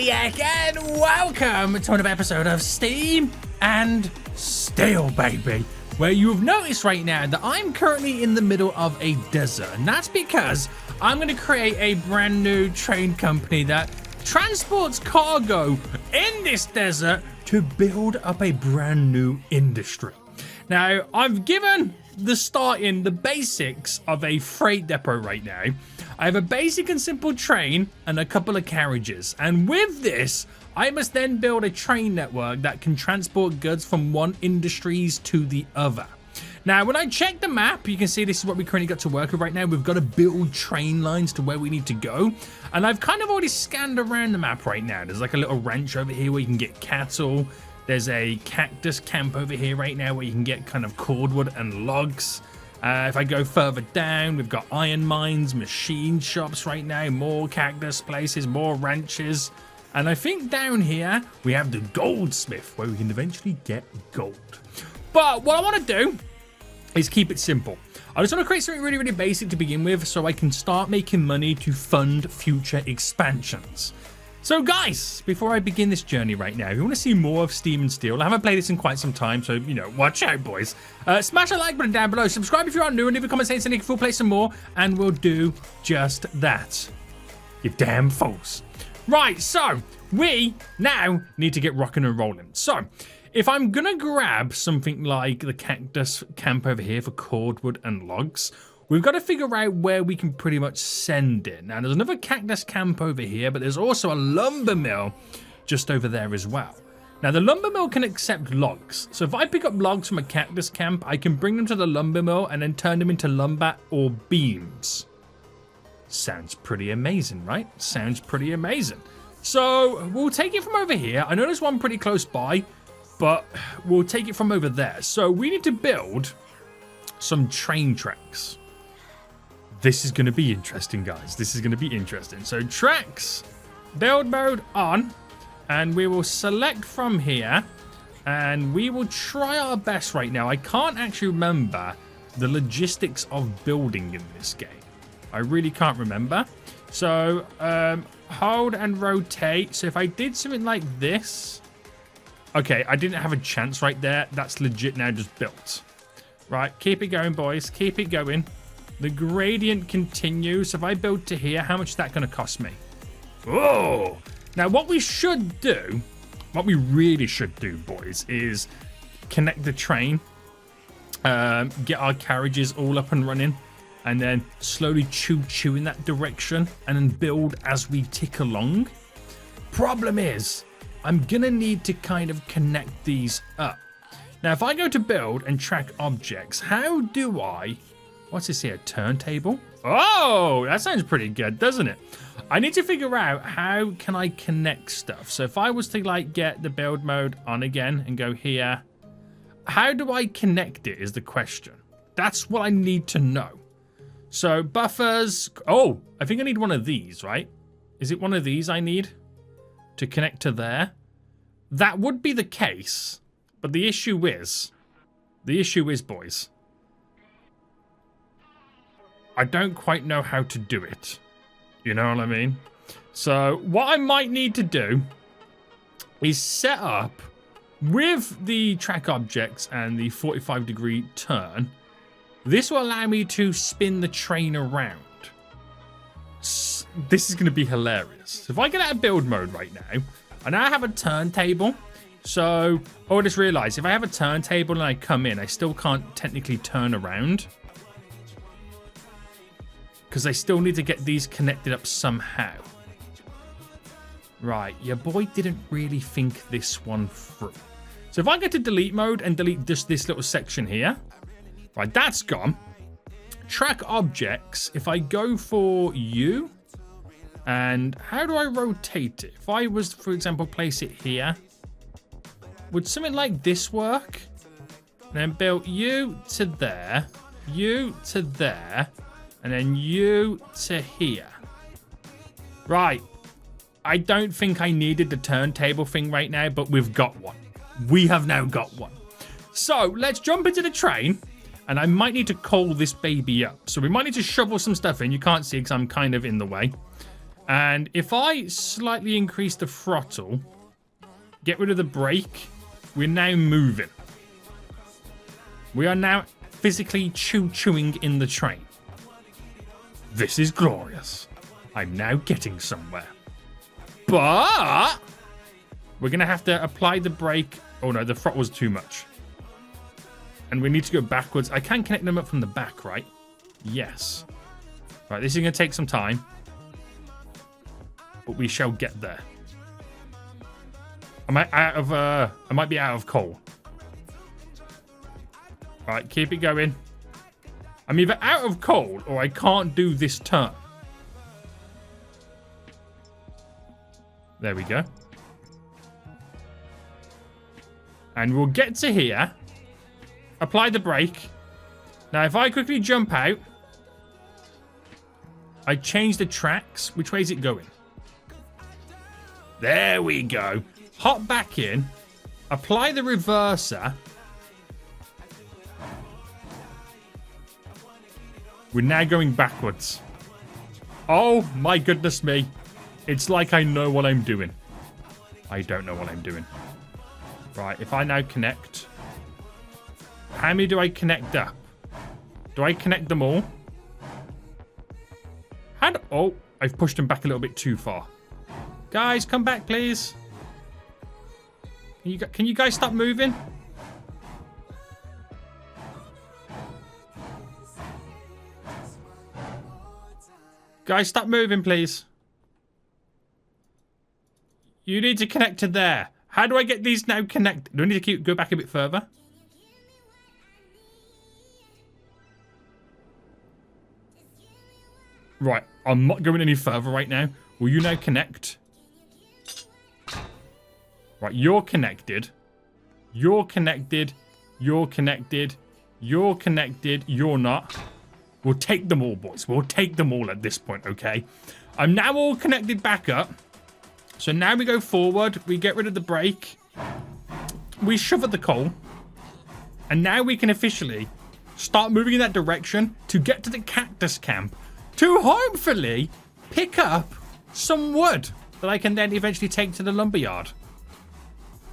SENIAC, and welcome to another episode of Steam and Steel, baby. Where you've noticed right now that I'm currently in the middle of a desert, and that's because I'm going to create a brand new train company that transports cargo in this desert to build up a brand new industry. Now, I've given the basics of a freight depot right now. I have a basic and simple train and a couple of carriages, and with this I must then build a train network that can transport goods from one industries to the other. Now, when I check the map, you can see this is what we currently got to work with right now. We've got to build train lines to where we need to go, and I've kind of already scanned around the map right now. There's like a little ranch over here where you can get cattle. There's a cactus camp over here right now where you can get kind of cordwood and logs. If I go further down, we've got iron mines, machine shops right now, more cactus places, more ranches. And I think down here we have the goldsmith where we can eventually get gold. But what I want to do is keep it simple. I just want to create something really, really basic to begin with so I can start making money to fund future expansions. So guys, before I begin this journey right now, if you want to see more of Steam and Steel, I haven't played this in quite some time, so, you know, watch out, boys. Smash a like button down below, subscribe if you are new, and leave a comment saying something if we'll play some more, and we'll do just that. You damn fools. Right, so, we now need to get rocking and rolling. So, if I'm going to grab something like the cactus camp over here for cordwood and logs, we've got to figure out where we can pretty much send it. Now, there's another cactus camp over here, but there's also a lumber mill just over there as well. Now, the lumber mill can accept logs. So if I pick up logs from a cactus camp, I can bring them to the lumber mill and then turn them into lumber or beams. Sounds pretty amazing, right? Sounds pretty amazing. So we'll take it from over here. I know there's one pretty close by, but we'll take it from over there. So we need to build some train tracks. This is going to be interesting, guys. This is going to be interesting. So tracks, build mode on, and we will select from here, and we will try our best right now. I can't actually remember the logistics of building in this game. I really can't remember. So hold and rotate. So if I did something like this, okay, I didn't have a chance right there. That's legit now just built. Right, keep it going, boys. Keep it going. The gradient continues. So if I build to here, how much is that going to cost me? Oh! Now, what we should do, what we really should do, boys, is connect the train, get our carriages all up and running, and then slowly choo-choo in that direction, and then build as we tick along. Problem is, I'm going to need to kind of connect these up. Now, if I go to build and track objects, how do I... What's this here? Turntable? Oh, that sounds pretty good, doesn't it? I need to figure out how can I connect stuff. So if I was to like get the build mode on again and go here, how do I connect it is the question. That's what I need to know. So buffers. Oh, I think I need one of these, right? Is it one of these I need to connect to there? That would be the case. But the issue is, boys, I don't quite know how to do it. You know what I mean? So what I might need to do is set up with the track objects and the 45-degree turn. This will allow me to spin the train around. This is going to be hilarious. If I get out of build mode right now, I now have a turntable. So, I just realized if I have a turntable and I come in, I still can't technically turn around. Because I still need to get these connected up somehow. Right, your boy didn't really think this one through. So if I go to delete mode and delete just this little section here. Right, that's gone. Track objects. If I go for you. And how do I rotate it? If I was, for example, place it here. Would something like this work? And then build you to there. You to there. And then you to here. Right. I don't think I needed the turntable thing right now, but we've got one. We have now got one. So let's jump into the train. And I might need to coal this baby up. So we might need to shovel some stuff in. You can't see because I'm kind of in the way. And if I slightly increase the throttle, get rid of the brake, we're now moving. We are now physically chewing in the train. This is glorious. I'm now getting somewhere. But we're going to have to apply the brake. Oh no, the throttle was too much. And we need to go backwards. I can connect them up from the back, right? Yes. Right, this is going to take some time. But we shall get there. Am I out of, I might be out of coal. Right, keep it going. I'm either out of coal or I can't do this turn. There we go. And we'll get to here. Apply the brake. Now, if I quickly jump out, I change the tracks. Which way is it going? There we go. Hop back in. Apply the reverser. We're now going backwards. Oh, my goodness me. It's like I know what I'm doing. I don't know what I'm doing. Right, if I now connect. How many do I connect up? Do I connect them all? Oh, I've pushed them back a little bit too far. Guys, come back, please. Can you guys stop moving? Guys, stop moving, please. You need to connect to there. How do I get these now connected? Do I need to go back a bit further? Right, I'm not going any further right now. Will you now connect? Right, you're connected. You're connected. You're connected. You're connected. You're not. We'll take them all, boys. We'll take them all at this point, okay? I'm now all connected back up. So now we go forward. We get rid of the brake. We shove at the coal. And now we can officially start moving in that direction to get to the cactus camp. To hopefully pick up some wood that I can then eventually take to the lumberyard.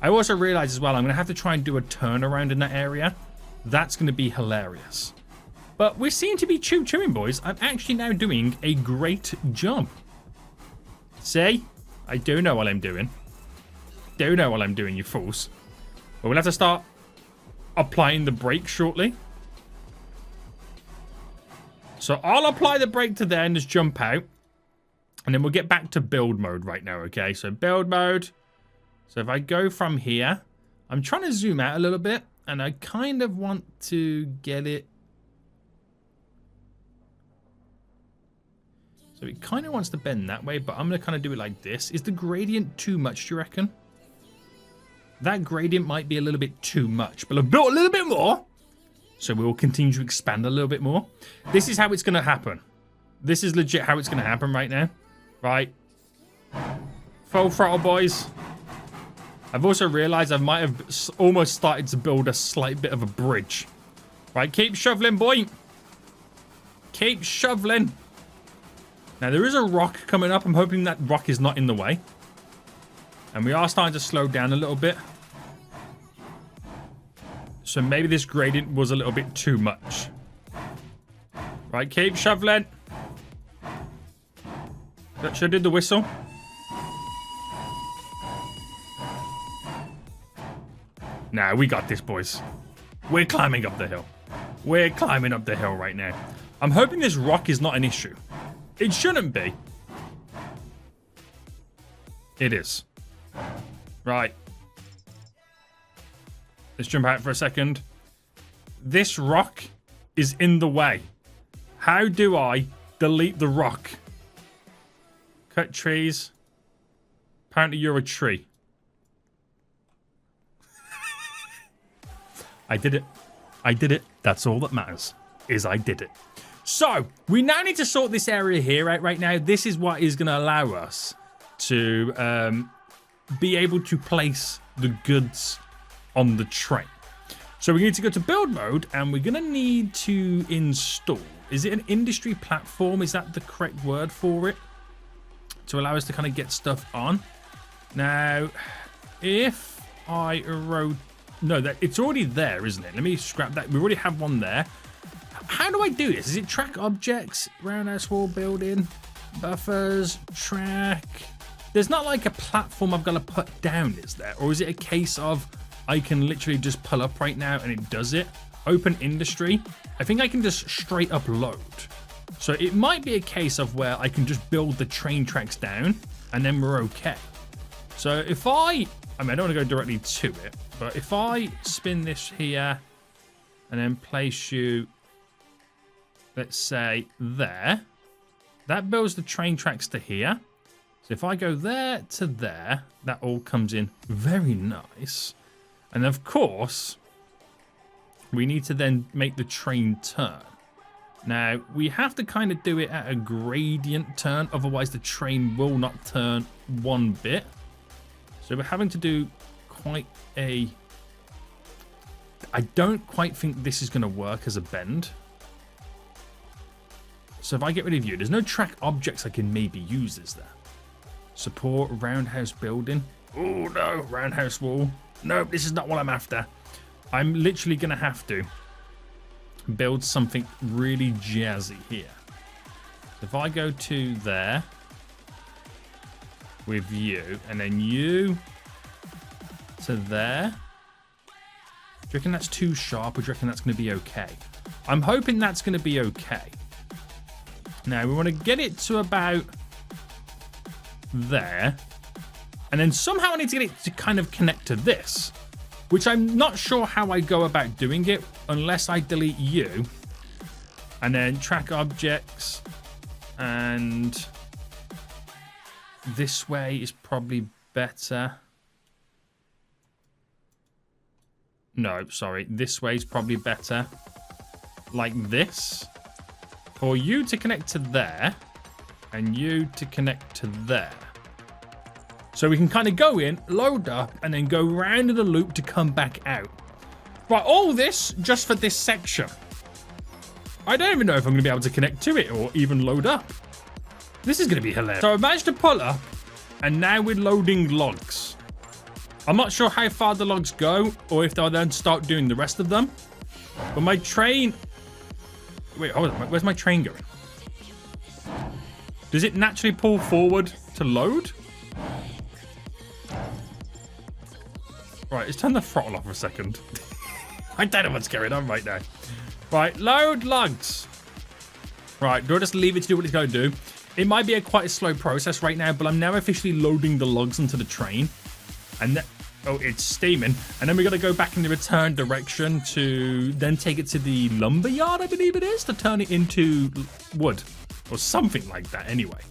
I also realize as well I'm going to have to try and do a turnaround in that area. That's going to be hilarious. But we seem to be chewing, boys. I'm actually now doing a great job. See? I do know what I'm doing. Do know what I'm doing, you fools. But we'll have to start applying the brake shortly. So I'll apply the brake to there and just jump out. And then we'll get back to build mode right now, okay? So build mode. So if I go from here, I'm trying to zoom out a little bit. And I kind of want to get it. So it kind of wants to bend that way, but I'm going to kind of do it like this. Is the gradient too much, do you reckon? That gradient might be a little bit too much, but I've built a little bit more. So we will continue to expand a little bit more. This is how it's going to happen. This is legit how it's going to happen right now. Right. Full throttle, boys. I've also realized I might have almost started to build a slight bit of a bridge. Right, keep shoveling, boy. Keep shoveling. Now, there is a rock coming up. I'm hoping that rock is not in the way. And we are starting to slow down a little bit. So maybe this gradient was a little bit too much. Right, keep shoveling. Should I do the whistle? Nah, we got this, boys. We're climbing up the hill. We're climbing up the hill right now. I'm hoping this rock is not an issue. It shouldn't be. It is. Right. Let's jump out for a second. This rock is in the way. How do I delete the rock? Cut trees. Apparently you're a tree. I did it. I did it. That's all that matters, is I did it. So, we now need to sort this area here out right now. This is what is going to allow us to be able to place the goods on the train. So we need to go to build mode, and we're going to need to install. Is it an industry platform? Is that the correct word for it? to allow us to kind of get stuff on. Now, if I wrote... No, it's already there, isn't it? Let me scrap that. We already have one there. How do I do this? Is it track objects, roundhouse wall building, buffers, track? There's not like a platform I've got to put down, is there? Or is it a case of I can literally just pull up right now and it does it? Open industry. I think I can just straight up load. So it might be a case of where I can just build the train tracks down and then we're okay. So if I mean, I don't want to go directly to it, but if I spin this here and then place you, let's say there, that builds the train tracks to here. So if I go there to there, that all comes in very nice. And of course, we need to then make the train turn. Now, we have to kind of do it at a gradient turn, otherwise the train will not turn one bit. So we're having to do quite a... I don't quite think this is going to work as a bend. So if I get rid of you, there's no track objects I can maybe use, is there? Support roundhouse building. Oh no, roundhouse wall. Nope, this is not what I'm after. I'm literally going to have to build something really jazzy here. If I go to there with you and then you to there, do you reckon that's too sharp or do you reckon that's going to be okay? I'm hoping that's going to be okay. Now we want to get it to about there, and then somehow I need to get it to kind of connect to this, which I'm not sure how I go about doing it unless I delete you and then track objects, and this way is probably better. No, sorry, this way is probably better, like this, for you to connect to there and you to connect to there. So we can kind of go in, load up, and then go round in a loop to come back out. Right, all this just for this section. I don't even know if I'm going to be able to connect to it or even load up. This is going to be hilarious. So I managed to pull up, and now we're loading logs. I'm not sure how far the logs go, or if they'll then start doing the rest of them. But my train... Wait, hold on. Where's my train going? Does it naturally pull forward to load? Right, let's turn the throttle off for a second. I don't know what's going on right now. Right, load logs. Right, do I just leave it to do what it's going to do? It might be quite a slow process right now, but I'm now officially loading the logs onto the train. And oh, it's steaming. And then we got to go back in the return direction to then take it to the lumber yard, I believe it is, to turn it into wood or something like that anyway.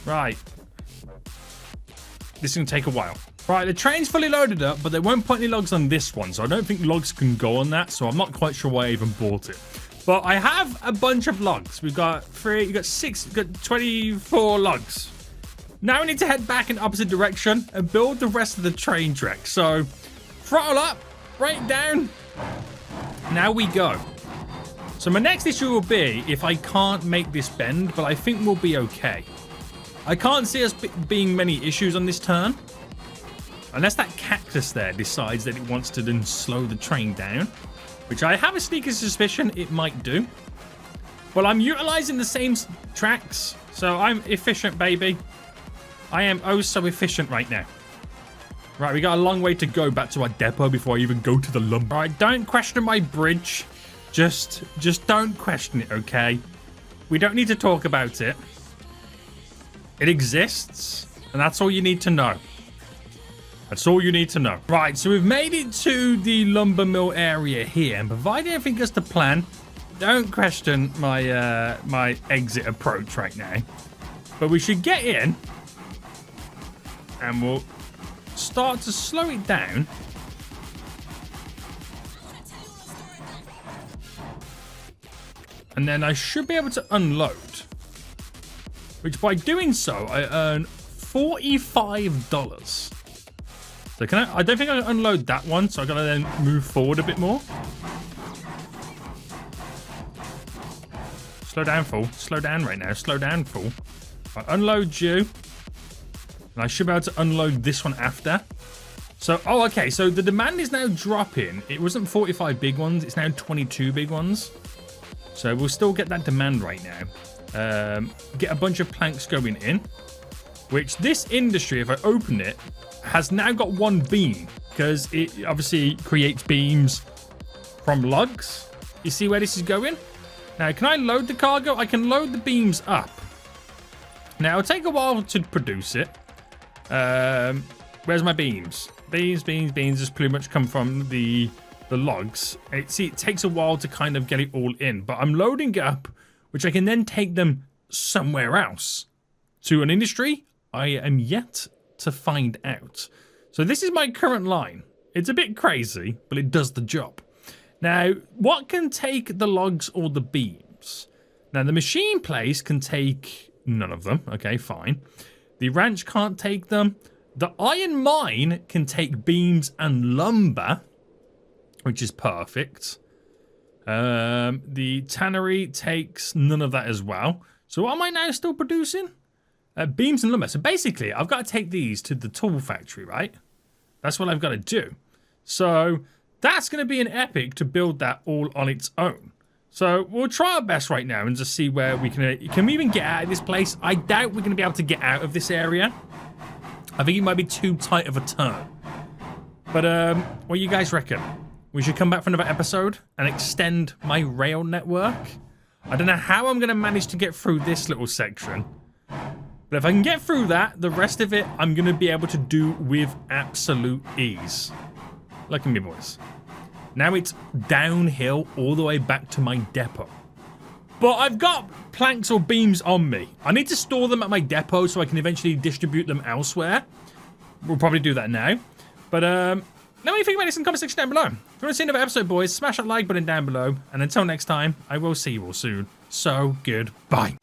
Right. This is going to take a while. Right, the train's fully loaded up, but they won't put any logs on this one, so I don't think logs can go on that, so I'm not quite sure why I even bought it. But I have a bunch of logs. We've got 3, we've got 6, we've got 24 logs. Now we need to head back in the opposite direction and build the rest of the train track. So, throttle up, brake down. Now we go. So my next issue will be if I can't make this bend, but I think we'll be okay. I can't see us being many issues on this turn. Unless that cactus there decides that it wants to then slow the train down, which I have a sneaky suspicion it might do. Well, I'm utilizing the same tracks, so I'm efficient, baby. I am oh so efficient right now. Right, we got a long way to go back to our depot before I even go to the lumber. All right, don't question my bridge. Just don't question it, okay? We don't need to talk about it. It exists, and that's all you need to know. That's all you need to know. Right, so we've made it to the lumber mill area here, and provided everything goes to plan, don't question my my exit approach right now. But we should get in, and we'll start to slow it down. And then I should be able to unload. Which by doing so, I earn $45. So can I don't think I can unload that one, so I gotta then move forward a bit more. Slow down, fool. Slow down right now. Slow down, fool. I unload you. And I should be able to unload this one after. So, oh, okay. So the demand is now dropping. It wasn't 45 big ones. It's now 22 big ones. So we'll still get that demand right now. Get a bunch of planks going in. Which this industry, if I open it, has now got one beam. Because it obviously creates beams from logs. You see where this is going? Now, can I load the cargo? I can load the beams up. Now, it'll take a while to produce it. Where's my beams? Beams just pretty much come from the logs. See, it takes a while to kind of get it all in, but I'm loading it up, which I can then take them somewhere else. To an industry I am yet to find out. So this is my current line. It's a bit crazy, but it does the job. Now, what can take the logs or the beams? Now, the machine place can take none of them. Okay, fine. The ranch can't take them. The iron mine can take beams and lumber, which is perfect. The tannery takes none of that as well. So what am I now still producing? Beams and lumber. So basically, I've got to take these to the tool factory, right? That's what I've got to do. So that's going to be an epic to build that all on its own. So we'll try our best right now and just see where we can we even get out of this place? I doubt we're going to be able to get out of this area. I think it might be too tight of a turn. But what do you guys reckon? We should come back for another episode and extend my rail network. I don't know how I'm going to manage to get through this little section. But if I can get through that, the rest of it I'm going to be able to do with absolute ease. Look at me, boys. Now it's downhill all the way back to my depot. But I've got planks or beams on me. I need to store them at my depot so I can eventually distribute them elsewhere. We'll probably do that now. But let me think about this in the comment section down below. If you want to see another episode, boys, smash that like button down below. And until next time, I will see you all soon. So, goodbye.